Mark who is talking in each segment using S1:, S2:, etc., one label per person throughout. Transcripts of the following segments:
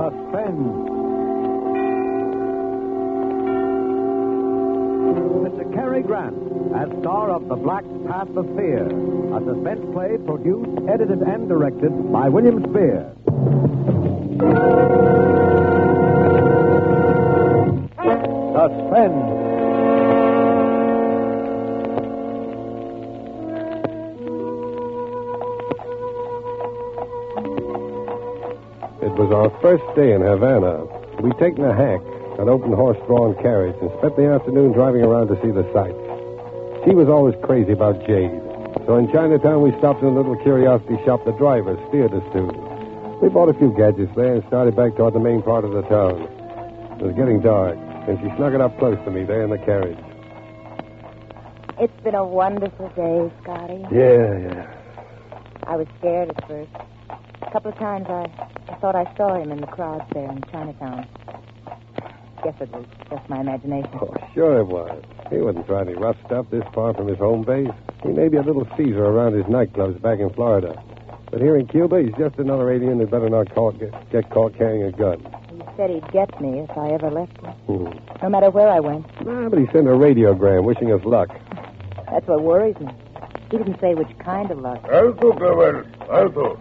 S1: Suspense. Mr. Cary Grant, as star of The Black Path of Fear, a suspense play produced, edited, and directed by William Spear. Suspense.
S2: It was our first day in Havana. We'd taken a hack, an open horse-drawn carriage, and spent the afternoon driving around to see the sights. She was always crazy about jade. So in Chinatown, we stopped in a little curiosity shop the driver steered us to. We bought a few gadgets there and started back toward the main part of the town. It was getting dark, and she snuggled up close to me there in the carriage.
S3: It's been a wonderful day, Scotty.
S2: Yeah.
S3: I was scared at first. A couple of times I thought I saw him in the crowds there in Chinatown. Guess it was just my imagination.
S2: Oh, sure it was. He wouldn't try any rough stuff this far from his home base. He may be a little Caesar around his nightclubs back in Florida. But here in Cuba, he's just another alien who'd better not get caught carrying a gun.
S3: He said he'd get me if I ever left him. No matter where I went.
S2: But he sent a radiogram wishing us luck.
S3: That's what worries me. He didn't say which kind of luck.
S4: Alto, Clever. Alto.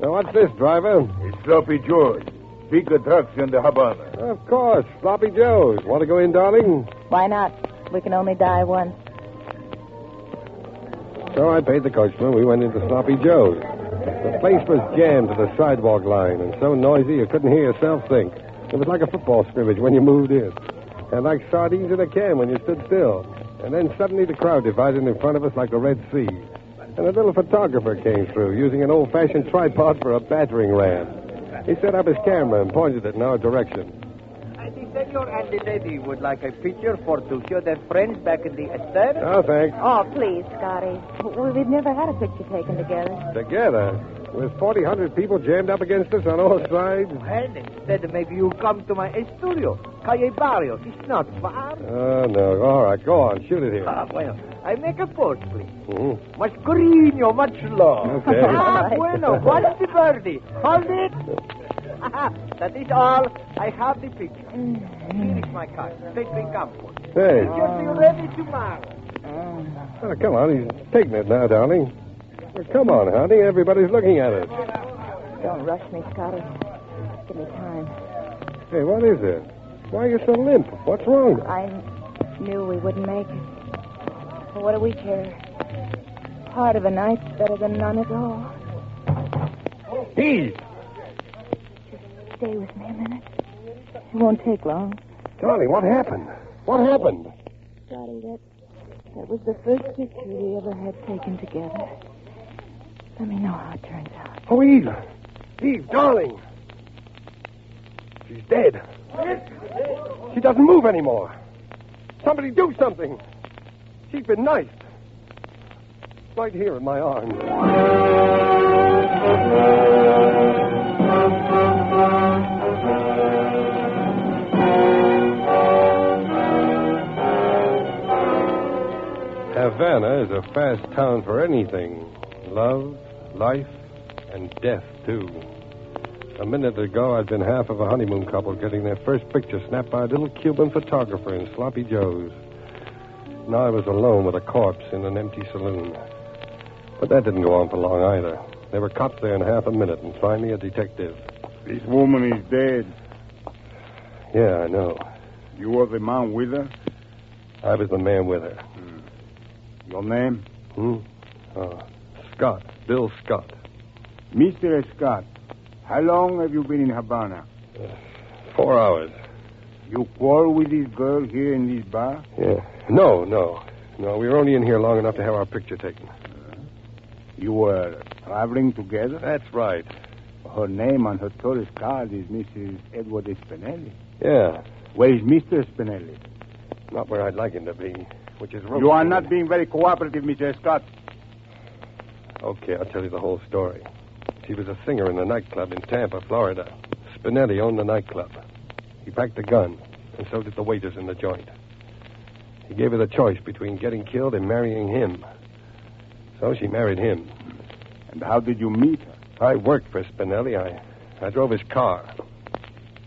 S2: Now, what's this, driver?
S4: It's Sloppy George. Big attraction to Havana.
S2: Of course, Sloppy Joe's. Want to go in, darling?
S3: Why not? We can only die once.
S2: So I paid the coachman. We went into Sloppy Joe's. The place was jammed to the sidewalk line and so noisy you couldn't hear yourself think. It was like a football scrimmage when you moved in. And like sardines in a can when you stood still. And then suddenly the crowd divided in front of us like the Red Sea. And a little photographer came through, using an old-fashioned tripod for a battering ram. He set up his camera and pointed it in our direction.
S5: The senor and the lady would like a picture for to show their friends back in the estate.
S2: Oh, thanks.
S3: Oh, please, Scotty. We've never had a picture taken together.
S2: Together? With 1,400 people jammed up against us on all sides?
S5: Well, instead, maybe you come to my studio, Calle Barrios. It's not far.
S2: Oh, no. All right, go on. Shoot it here.
S5: Well, I make a pose, please.
S2: Mm-hmm.
S5: Much cariño, much love.
S2: Okay.
S5: Bueno. What's the birdie? Hold it. That is all. I have the picture. Here is my card. Take the campo.
S2: Hey.
S5: You'll be ready tomorrow.
S2: Oh, come on. He's taking it now, darling. Well, come on, honey. Everybody's looking at it.
S3: Don't rush me, Scotty. Give me time.
S2: Hey, what is it? Why are you so limp? What's wrong?
S3: I knew we wouldn't make it. Well, what do we care? Part of a night's better than none at all.
S2: Eve!
S3: Just stay with me a minute. It won't take long.
S2: Darling, what happened? What happened?
S3: Scotty, that was the first picture we ever had taken together. Let me know how it turns out.
S2: Oh, Eve! Eve, darling! She's dead. She doesn't move anymore. Somebody do something. She's been knifed. Right here in my arm. Havana is a fast town for anything. Love, life, and death, too. A minute ago, I'd been half of a honeymoon couple getting their first picture snapped by a little Cuban photographer in Sloppy Joe's. Now I was alone with a corpse in an empty saloon. But that didn't go on for long either. There were cops there in half a minute, and finally a detective.
S4: This woman is dead.
S2: Yeah, I know.
S4: You were the man with her?
S2: I was the man with her.
S4: Your name?
S2: Scott. Bill Scott.
S4: Mr. Scott, how long have you been in Havana?
S2: 4 hours.
S4: You quarrel with this girl here in this bar?
S2: Yeah. No. We were only in here long enough to have our picture taken.
S4: You were traveling together?
S2: That's right.
S4: Her name on her tourist card is Mrs. Edward Spinelli.
S2: Yeah.
S4: Where is Mr. Spinelli?
S2: Not where I'd like him to be, which is...
S4: You are not being very cooperative, Mr. Scott.
S2: Okay, I'll tell you the whole story. She was a singer in a nightclub in Tampa, Florida. Spinelli owned the nightclub. He packed a gun, and so did the waiters in the joint. He gave her the choice between getting killed and marrying him. So she married him.
S4: And how did you meet her?
S2: I worked for Spinelli. I drove his car.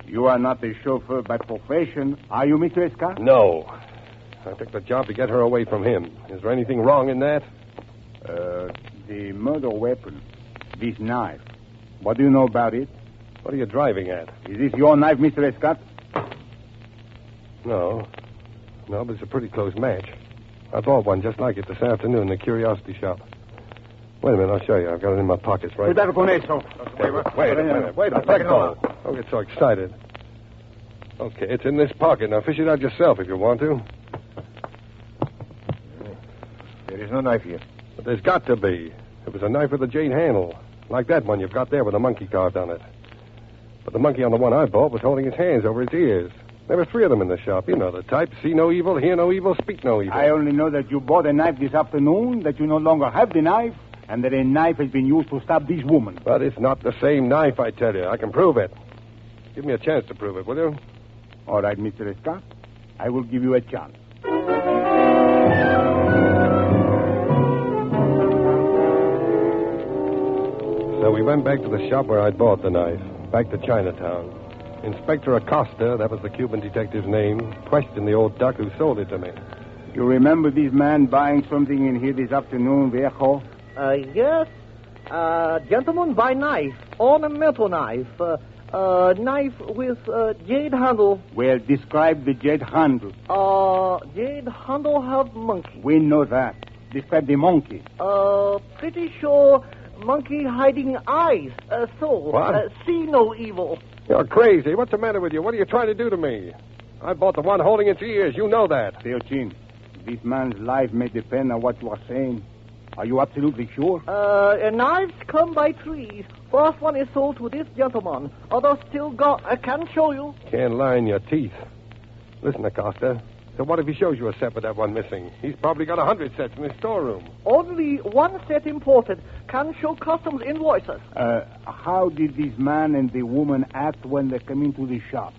S4: You are not a chauffeur by profession, are you, Mr. Escott?
S2: No. I took the job to get her away from him. Is there anything wrong in that?
S4: The murder weapon, this knife. What do you know about it?
S2: What are you driving at?
S4: Is this your knife, Mr. Escott?
S2: No. No, but it's a pretty close match. I bought one just like it this afternoon in the curiosity shop. Wait a minute, I'll show you. I've got it in my pockets right
S4: Cuidado con eso.
S2: Wait a minute. Let go. Don't get so excited. Okay, it's in this pocket. Now fish it out yourself if you want to.
S4: There is no knife here.
S2: But there's got to be. It was a knife with a jade handle. Like that one you've got there with a monkey carved on it. But the monkey on the one I bought was holding his hands over his ears. There were 3 of them in the shop. You know the type. See no evil, hear no evil, speak no evil.
S4: I only know that you bought a knife this afternoon, that you no longer have the knife, and that a knife has been used to stab this woman.
S2: But it's not the same knife, I tell you. I can prove it. Give me a chance to prove it, will you?
S4: All right, Mr. Escott. I will give you a chance.
S2: So we went back to the shop where I'd bought the knife, back to Chinatown. Inspector Acosta, that was the Cuban detective's name, questioned the old duck who sold it to me.
S4: You remember this man buying something in here this afternoon, Viejo?
S5: Yes. Gentleman buy knife, ornamental knife, knife with jade handle.
S4: Well, describe the jade handle.
S5: Jade handle have monkey.
S4: We know that. Describe the monkey.
S5: Pretty sure monkey hiding eyes.
S2: What?
S5: See no evil.
S2: You're crazy. What's the matter with you? What are you trying to do to me? I bought the one holding its ears. You know that.
S4: Teochin, this man's life may depend on what you are saying. Are you absolutely sure?
S5: Knives come by 3s. First one is sold to this gentleman. Others still got. I can show you.
S2: Can't lie in your teeth. Listen, Acosta. So what if he shows you a set with that one missing? He's probably got 100 sets in his storeroom.
S5: Only one set imported. Can show customs invoices.
S4: How did this man and the woman act when they come into the shop?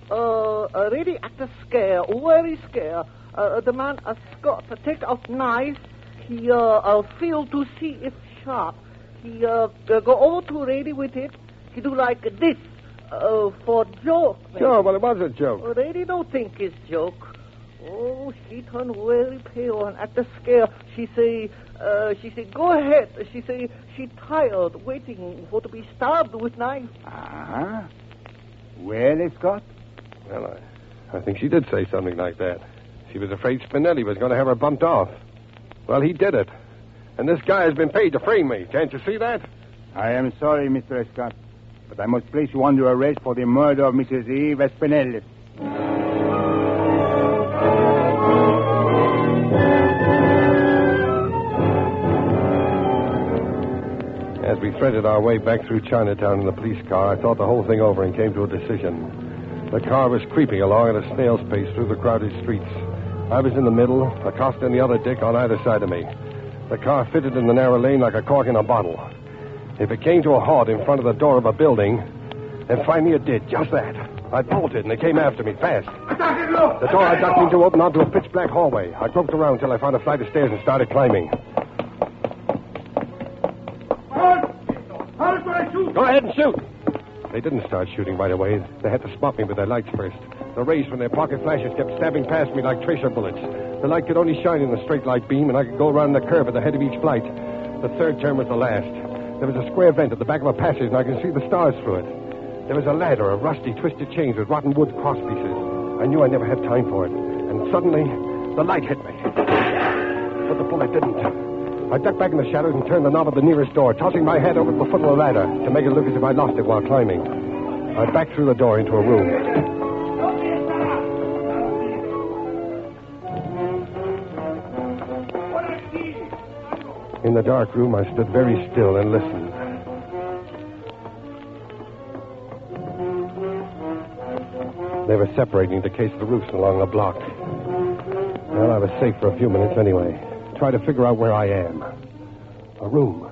S5: Really act a scare. Very scare. The man, Scott, take out knife. He, feel to see it's sharp. He, go over to ready with it. He do like this. For joke. Maybe.
S2: Sure, well, it was a joke.
S5: Ready don't think it's joke. Oh, she turned very pale and at the scare. She say, go ahead. She say, she tired waiting for to be stabbed with knife.
S4: Ah. Well, Scott?
S2: Well, I think she did say something like that. She was afraid Spinelli was going to have her bumped off. Well, he did it. And this guy has been paid to frame me. Can't you see that?
S4: I am sorry, Mr. Scott, but I must place you under arrest for the murder of Mrs. Eve Spinelli.
S2: As we threaded our way back through Chinatown in the police car, I thought the whole thing over and came to a decision. The car was creeping along at a snail's pace through the crowded streets. I was in the middle, Acosta and the other dick on either side of me. The car fitted in the narrow lane like a cork in a bottle. If it came to a halt in front of the door of a building, and finally it did, just that. I bolted and it came after me, fast. The door I ducked into opened onto a pitch-black hallway. I groped around till I found a flight of stairs and started climbing. Go ahead and shoot. They didn't start shooting right away. They had to spot me with their lights first. The rays from their pocket flashes kept stabbing past me like tracer bullets. The light could only shine in the straight light beam, and I could go around the curve at the head of each flight. The third turn was the last. There was a square vent at the back of a passage, and I could see the stars through it. There was a ladder of rusty, twisted chains with rotten wood cross pieces. I knew I'd never have time for it. And suddenly, the light hit me. But the bullet didn't. I ducked back in the shadows and turned the knob of the nearest door, tossing my head over the foot of the ladder to make it look as if I lost it while climbing. I backed through the door into a room. In the dark room, I stood very still and listened. They were separating to case the roofs along the block. Well, I was safe for a few minutes anyway. Try to figure out where I am. A room.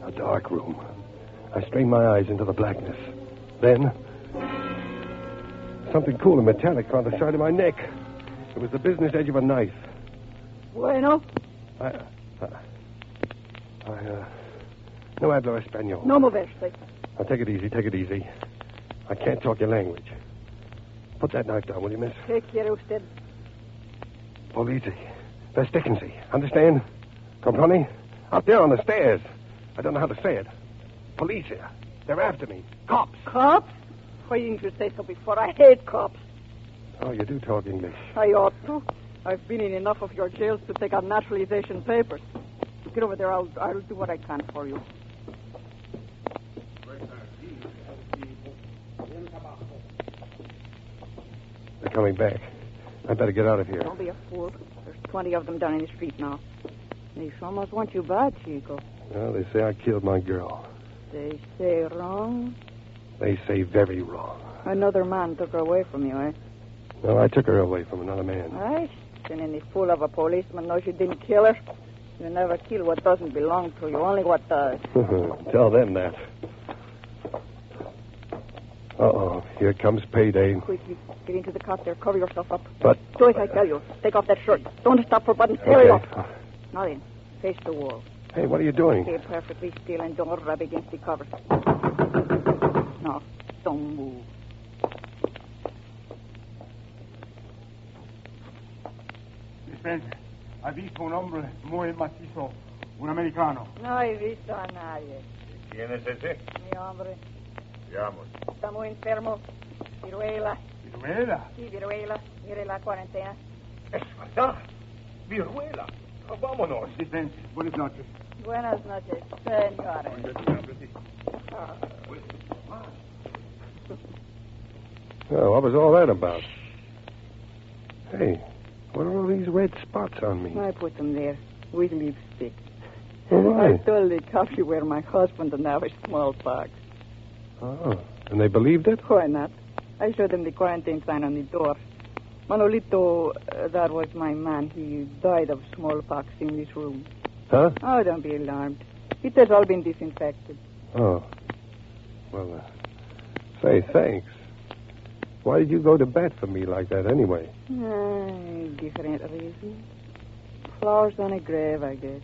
S2: A dark room. I strained my eyes into the blackness. Then, something cool and metallic on the side of my neck. It was the business edge of a knife.
S6: Bueno.
S2: No hablo español.
S6: No moverte.
S2: Now, take it easy, take it easy. I can't talk your language. Put that knife down, will you, miss?
S6: Take care, usted.
S2: Polizzi. Versticken Understand? Comprende? Out there on the stairs. I don't know how to say it. Police here. They're after me. Cops.
S6: Cops? Why didn't you say so before? I hate cops.
S2: Oh, you do talk English.
S6: I ought to. I've been in enough of your jails to take out naturalization papers. Get over there. I'll do what I can for you.
S2: They're coming back. I better get out of here.
S6: Don't be a fool. There's 20 of them down in the street now. They almost want you bad, Chico.
S2: Well, they say I killed my girl.
S6: They say wrong.
S2: They say very wrong.
S6: Another man took her away from you, eh?
S2: Well, I took her away from another man.
S6: Right. And any fool of a policeman knows you didn't kill her. You never kill what doesn't belong to you, only what does.
S2: Tell them that. Uh-oh. Here comes payday.
S6: Quickly, get into the cot there. Cover yourself up.
S2: But...
S6: Do as I tell you. Take off that shirt. Don't stop for buttons. Tear it off. Now then, face the wall.
S2: Hey, what are you doing?
S6: Stay perfectly still and don't rub against the covers. No, don't move.
S4: Suspense. Ha visto un hombre muy macizo, un americano.
S6: No he visto a nadie.
S4: ¿Quién es ese?
S6: Mi hombre.
S4: Veamos.
S6: Está muy enfermo. Viruela.
S4: ¿Viruela?
S6: Sí, viruela. Mire la cuarentena.
S4: Es verdad. Viruela. Vámonos. Suspense. Buenas noches.
S6: Buenas noches, señores.
S2: Oh, what was all that about? Hey, what are all these red spots on me?
S6: I put them there with lipstick.
S2: Oh,
S6: I
S2: my.
S6: told the cops you were my husband and now it's smallpox.
S2: Oh, and they believed it?
S6: Why not? I showed them the quarantine sign on the door. Manolito, that was my man. He died of smallpox in this room.
S2: Huh?
S6: Oh, don't be alarmed. It has all been disinfected.
S2: Oh. Well, say, thanks. Why did you go to bat for me like that anyway?
S6: Different reasons. Flowers on a grave, I guess.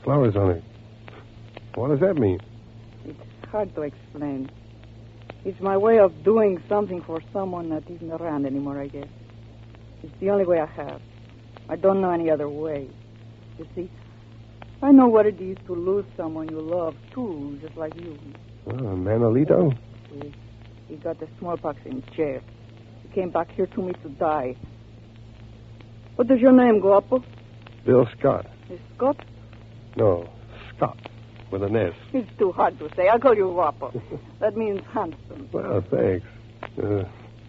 S2: Flowers on it. What does that mean?
S6: It's hard to explain. It's my way of doing something for someone that isn't around anymore, I guess. It's the only way I have. I don't know any other way. You see, I know what it is to lose someone you love, too, just like you.
S2: Oh, Manolito?
S6: He got the smallpox in jail. He came back here to me to die. What is your name, Guapo?
S2: Bill Scott.
S6: Is Scott?
S2: No, Scott, with an S.
S6: It's too hard to say. I'll call you Guapo. That means handsome.
S2: Well, thanks.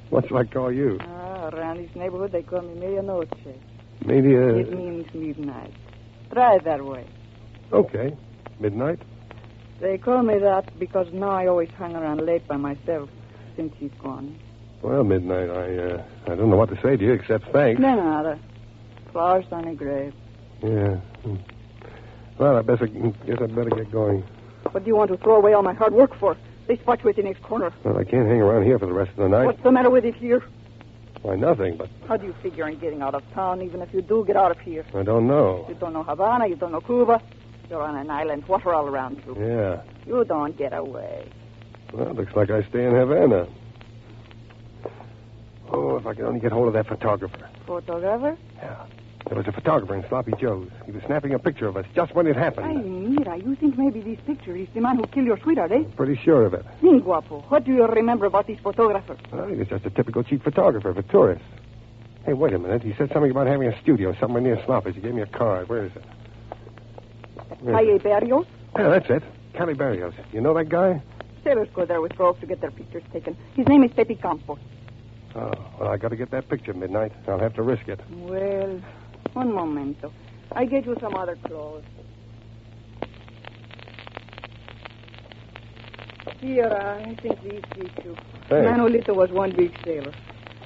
S2: What shall I call you?
S6: Around this neighborhood, they call me Medianoche.
S2: Maybe
S6: It means midnight. Try it that way.
S2: Okay. Midnight?
S6: They call me that because now I always hang around late by myself since he's gone.
S2: Well, midnight, I don't know what to say to you except thanks.
S6: De nada. Flowers on a grave.
S2: Yeah. Well, I guess I better get going.
S6: What do you want to throw away all my hard work for? They spot you at the next corner.
S2: Well, I can't hang around here for the rest of the night.
S6: What's the matter with it here?
S2: Why, nothing, but
S6: How do you figure on getting out of town, even if you do get out of here?
S2: I don't know.
S6: You don't know Havana, you don't know Cuba. You're on an island, water all around you.
S2: Yeah.
S6: You don't get away.
S2: Well, looks like I stay in Havana. Oh, if I could only get hold of that photographer.
S6: Photographer?
S2: Yeah. There was a photographer in Sloppy Joe's. He was snapping a picture of us just when it happened.
S6: Ay, mira, you think maybe this picture is the man who killed your sweetheart, eh?
S2: Pretty sure of it.
S6: Think, Guapo. What do you remember about this photographer?
S2: Well, he was just a typical cheap photographer for tourists. Hey, wait a minute. He said something about having a studio somewhere near Sloppy's. He gave me a card. Where is it?
S6: Calle Barrios?
S2: Yeah, that's it. Cali Barrios. You know that guy?
S6: Sailors go there with ropes to get their pictures taken. His name is Pepe Campos.
S2: Oh, well, I got to get that picture midnight. I'll have to risk it.
S6: Well, un momento. I get you some other clothes. Here, I think these fit you.
S2: Thanks.
S6: Manolito was one big sailor.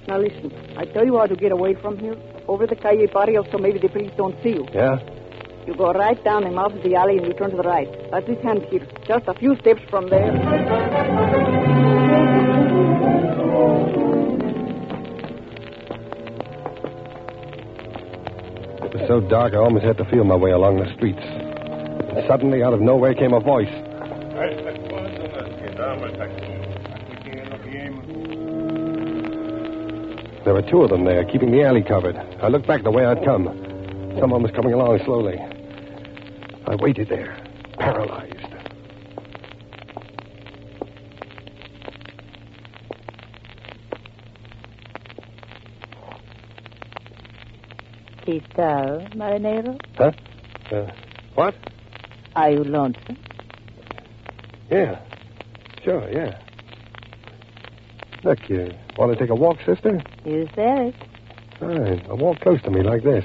S6: Now listen, I tell you how to get away from here. Over the Calle Barrios so maybe the police don't see you.
S2: Yeah?
S6: You go right down the mouth of the alley and you turn to the right. That's his hand here. Just a few steps from there.
S2: It was so dark I almost had to feel my way along the streets. And suddenly, out of nowhere, came a voice.
S4: name.
S2: There were two of them there, keeping the alley covered. I looked back the way I'd come. Someone was coming along slowly. I waited there, paralyzed.
S3: ¿Qué tal, marinero?
S2: Huh? What?
S3: Are you lonesome?
S2: Yeah. Sure, yeah. Look, you want to take a walk, sister?
S3: You said it.
S2: Fine. Now walk close to me like this.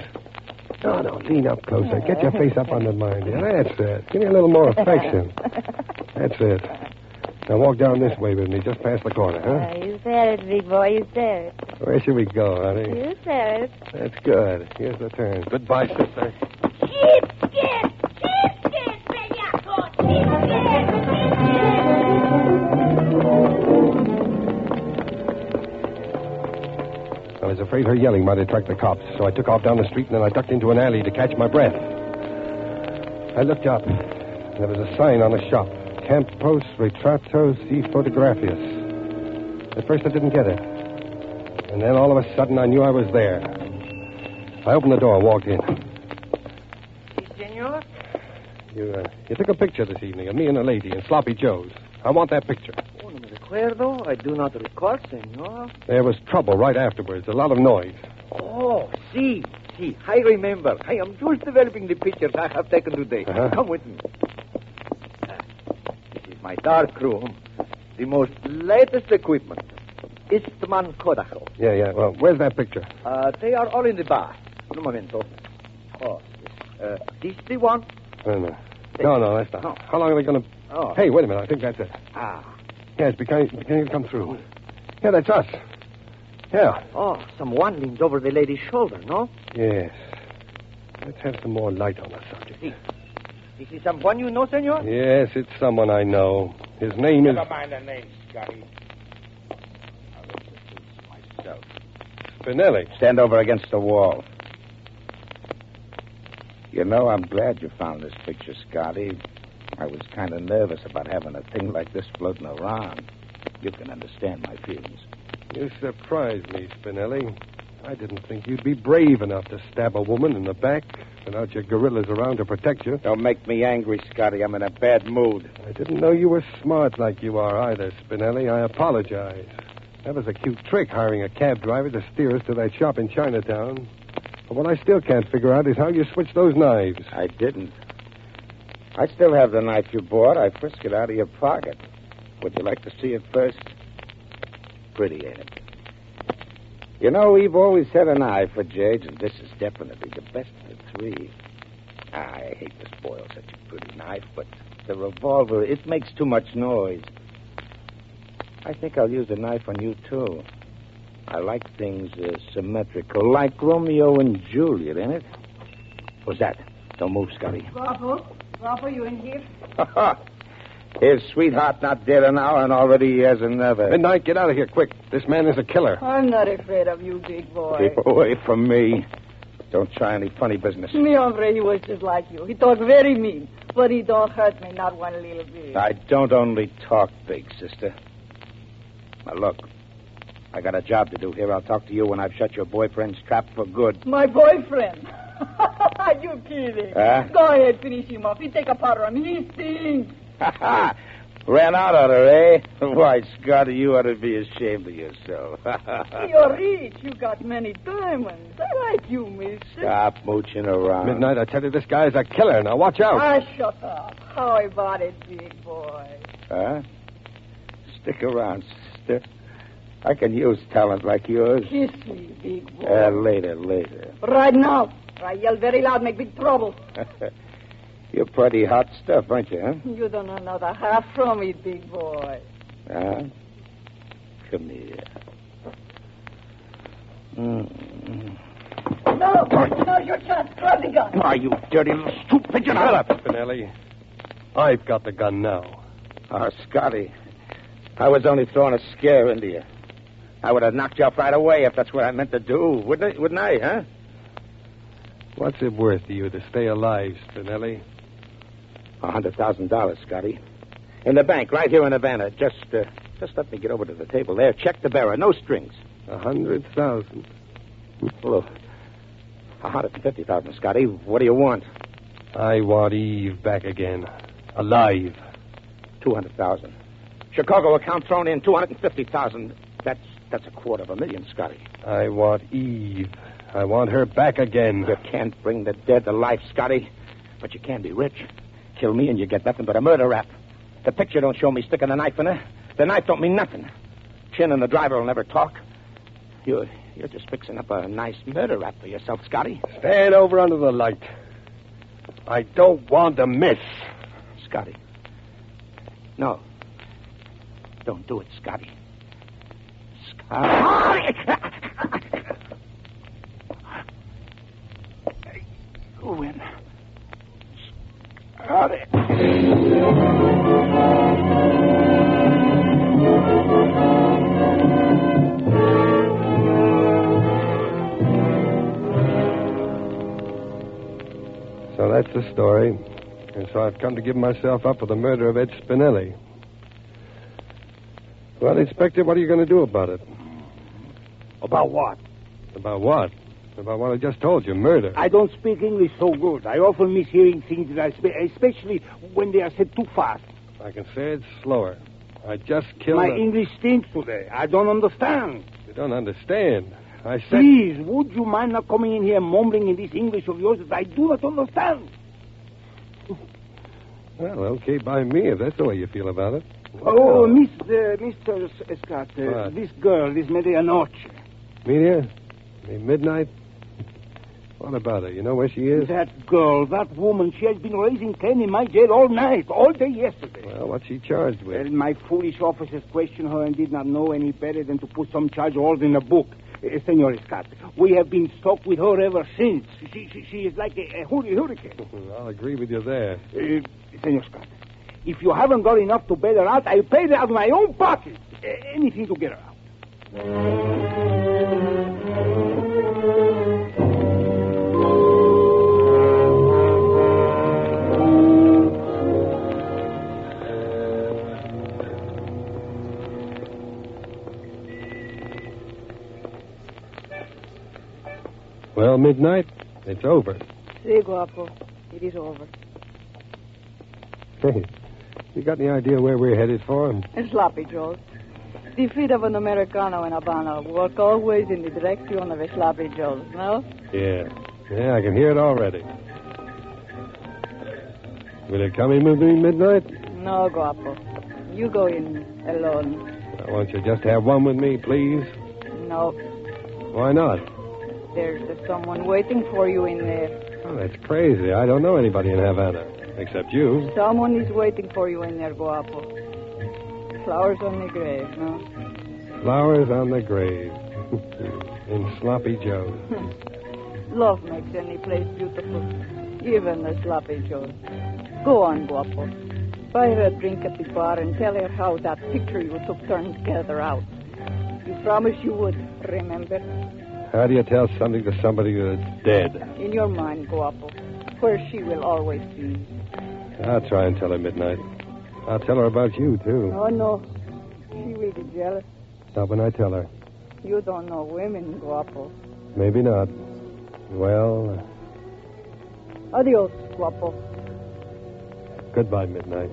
S2: No, lean up closer. Get your face up under mine, dear. That's it. Give me a little more affection. That's it. Now walk down this way with me, just past the corner, huh?
S3: You said it, big boy. You said it.
S2: Where should we go, honey?
S3: You said it.
S2: That's good. Here's the turn. Goodbye, sister.
S7: Cheapskate! Cheapskate, bellaco! Cheapskate!
S2: I was afraid her yelling might attract the cops, so I took off down the street and then I ducked into an alley to catch my breath. I looked up. There was a sign on the shop. Campos Retratos y Fotografias. At first I didn't get it. And then all of a sudden I knew I was there. I opened the door and walked in.
S5: Si, senor?
S2: You took a picture this evening of me and a lady in Sloppy Joe's. I want that picture.
S5: Oh, no me recuerdo. I do not recall, senor.
S2: There was trouble right afterwards, a lot of noise.
S5: Oh, see. I remember. I am just developing the pictures I have taken today.
S2: Uh-huh.
S5: Come with me. This is my dark room. The most latest equipment. Eastman Kodak.
S2: Yeah. Well, where's that picture?
S5: They are all in the bar. Un momento. Oh, this the one?
S2: No, that's not.
S5: No.
S2: How long are they going to...
S5: Oh.
S2: Hey, wait a minute. I think that's it. Yeah, it's beginning to come through. Yeah, that's us. Yeah.
S5: Oh, someone leans over the lady's shoulder, no?
S2: Yes. Let's have some more light on the subject.
S5: See. This is someone you know, senor?
S2: Yes, it's someone I know. His name is...
S4: Never mind the name, Scotty. I'll introduce myself.
S2: Spinelli.
S8: Stand over against the wall. You know, I'm glad you found this picture, Scotty. I was kind of nervous about having a thing like this floating around. You can understand my feelings.
S2: You surprised me, Spinelli. I didn't think you'd be brave enough to stab a woman in the back without your gorillas around to protect you.
S8: Don't make me angry, Scotty. I'm in a bad mood.
S2: I didn't know you were smart like you are either, Spinelli. I apologize. That was a cute trick, hiring a cab driver to steer us to that shop in Chinatown. But what I still can't figure out is how you switched those knives.
S8: I didn't. I still have the knife you bought. I frisked it out of your pocket. Would you like to see it first? Pretty, ain't it? You know, we've always had an eye for jades, and this is definitely the best of the three. I hate to spoil such a pretty knife, but the revolver, it makes too much noise. I think I'll use the knife on you, too. I like things symmetrical, like Romeo and Juliet, ain't it? What's that? Don't move, Scotty.
S6: Guapo, you in here?
S8: His sweetheart not dead an hour, and already he has another.
S2: Midnight, get out of here, quick. This man is a killer.
S6: I'm not afraid of you, big boy.
S8: Keep away from me. Don't try any funny business.
S6: Mi hombre, he was just like you. He talked very mean, but he don't hurt me, not one little bit.
S8: I don't only talk big, sister. Now, look. I got a job to do here. I'll talk to you when I've shut your boyfriend's trap for good.
S6: My boyfriend? You kidding?
S8: Huh?
S6: Go ahead, finish him off. He take a powder on me. He stinks.
S8: Ran out on her, eh? Why, Scotty, you ought to be ashamed of yourself.
S6: You're rich. You got many diamonds. I like you, mister.
S8: Stop mooching around.
S2: Midnight, I tell you, this guy is a killer. Now, watch out.
S6: Shut up. How about it, big boy?
S8: Huh? Stick around, sister. I can use talent like yours.
S6: Kiss me, big boy.
S8: Later.
S6: Right now. I yell very loud, make big trouble.
S8: You're pretty hot stuff, aren't you, huh?
S6: You don't know another half from me, big boy.
S8: Huh? Come here.
S6: No, your chance. Grab the gun.
S8: Are you dirty little stupid?
S2: Shut up, Spinelli. I've got the gun now.
S8: Oh, Scotty. I was only throwing a scare into you. I would have knocked you off right away if that's what I meant to do, wouldn't I, huh?
S2: What's it worth to you to stay alive, Spinelli?
S8: $100,000, Scotty. In the bank, right here in Havana. Just Just let me get over to the table there. Check the bearer. No strings.
S2: 100,000.
S8: Well, 150,000, Scotty. What do you want?
S2: I want Eve back again. Alive.
S8: 200,000. Chicago account thrown in 250,000. That's $250,000, Scotty.
S2: I want Eve. I want her back again.
S8: You can't bring the dead to life, Scotty. But you can be rich. Kill me and you get nothing but a murder rap. The picture don't show me sticking a knife in her. The knife don't mean nothing. Chin and the driver will never talk. You're just fixing up a nice murder rap for yourself, Scotty.
S2: Stand over under the light. I don't want to miss.
S8: Scotty. No. Don't do it, Scotty. Scotty! Go in. Scotty.
S2: So that's the story. And so I've come to give myself up for the murder of Ed Spinelli. Well, Inspector, what are you going to do about it?
S4: About what?
S2: About what? About what I just told you, murder.
S4: I don't speak English so good. I often miss hearing things that I speak, especially when they are said too fast.
S2: I can say it slower. I just killed
S4: My English stinks today. I don't understand.
S2: You don't understand. I said...
S4: Please, would you mind not coming in here mumbling in this English of yours that I do not understand?
S2: Well, okay by me, if that's the way you feel about it.
S4: Oh, Mr. Scott,
S2: What?
S4: this girl, this medianoche.
S2: Media? Midnight? What about her? You know where she is?
S4: That girl, that woman, she has been raising Cain in my jail all night, all day yesterday.
S2: Well, what's she charged with?
S4: Well, my foolish officers questioned her and did not know any better than to put some charge all in a book. Senor Scott, we have been stuck with her ever since. She is like a hurricane.
S2: I'll agree with you there.
S4: Senor Scott, if you haven't got enough to bail her out, I'll pay her out of my own pocket. Anything to get her out.
S2: Well, midnight, it's over.
S6: Si, guapo. It is over.
S2: Hey, you got any idea where we're headed for?
S6: And sloppy Joe's. The feet of an Americano in Habana walk always in the direction of a sloppy Joe's, no?
S2: Yeah, I can hear it already. Will it come in with me midnight?
S6: No, guapo. You go in alone.
S2: Won't you just have one with me, please?
S6: No.
S2: Why not?
S6: There's someone waiting for you in there.
S2: Oh, that's crazy. I don't know anybody in Havana, except you.
S6: Someone is waiting for you in there, guapo. Flowers on the grave, no?
S2: Flowers on the grave. In Sloppy Joe's.
S6: Love makes any place beautiful, even a sloppy Joe. Go on, guapo. Buy her a drink at the bar and tell her how that picture you took turned together out. You promised you would, remember?
S2: How do you tell something to somebody that's dead?
S6: In your mind, guapo, where she will always be.
S2: I'll try and tell her midnight. I'll tell her about you, too.
S6: Oh, no. She will be jealous.
S2: Not when I tell her.
S6: You don't know women, guapo.
S2: Maybe not. Well,
S6: Adios, guapo.
S2: goodbye, midnight.